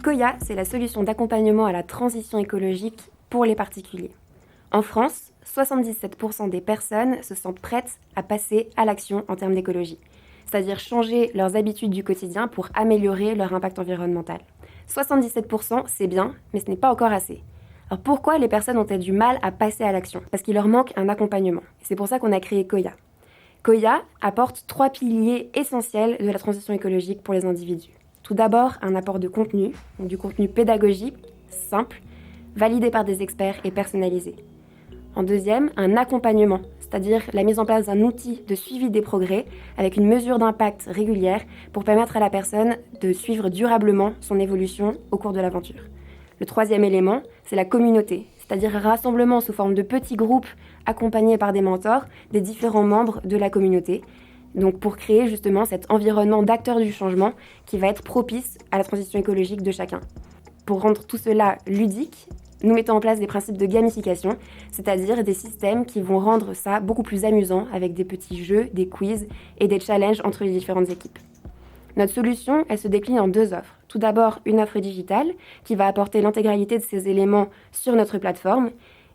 Koya, c'est la solution d'accompagnement à la transition écologique pour les particuliers. En France, 77% des personnes se sentent prêtes à passer à l'action en termes d'écologie, c'est-à-dire changer leurs habitudes du quotidien pour améliorer leur impact environnemental. 77%, c'est bien, mais ce n'est pas encore assez. Alors pourquoi les personnes ont-elles du mal à passer à l'action? Parce qu'il leur manque un accompagnement. C'est pour ça qu'on a créé Koya. Koya apporte 3 piliers essentiels de la transition écologique pour les individus. Tout d'abord, un apport de contenu, donc du contenu pédagogique, simple, validé par des experts et personnalisé. En deuxième, un accompagnement, c'est-à-dire la mise en place d'un outil de suivi des progrès avec une mesure d'impact régulière pour permettre à la personne de suivre durablement son évolution au cours de l'aventure. Le troisième élément, c'est la communauté, c'est-à-dire un rassemblement sous forme de petits groupes accompagnés par des mentors des différents membres de la communauté. Donc pour créer justement cet environnement d'acteurs du changement qui va être propice à la transition écologique de chacun. Pour rendre tout cela ludique, nous mettons en place des principes de gamification, c'est-à-dire des systèmes qui vont rendre ça beaucoup plus amusant avec des petits jeux, des quiz et des challenges entre les différentes équipes. Notre solution, elle se décline en 2 offres. Tout d'abord, une offre digitale qui va apporter l'intégralité de ces éléments sur notre plateforme.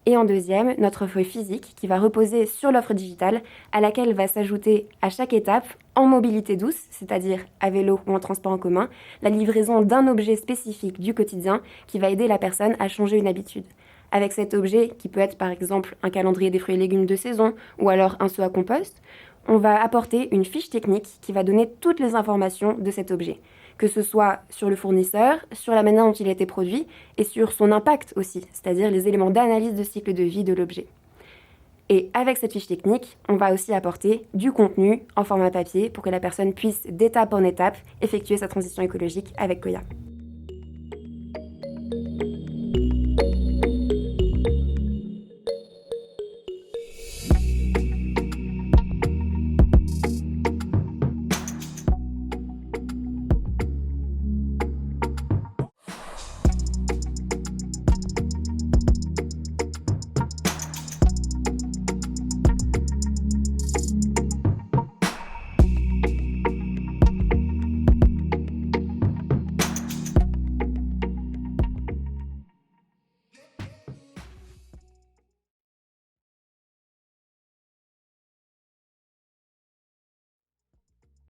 Et en deuxième, notre offre physique qui va reposer sur l'offre digitale à laquelle va s'ajouter à chaque étape, en mobilité douce, c'est-à-dire à vélo ou en transport en commun, la livraison d'un objet spécifique du quotidien qui va aider la personne à changer une habitude. Avec cet objet, qui peut être par exemple un calendrier des fruits et légumes de saison ou alors un seau à compost, on va apporter une fiche technique qui va donner toutes les informations de cet objet, que ce soit sur le fournisseur, sur la manière dont il a été produit et sur son impact aussi, c'est-à-dire les éléments d'analyse de cycle de vie de l'objet. Et avec cette fiche technique, on va aussi apporter du contenu en format papier pour que la personne puisse d'étape en étape effectuer sa transition écologique avec Koya.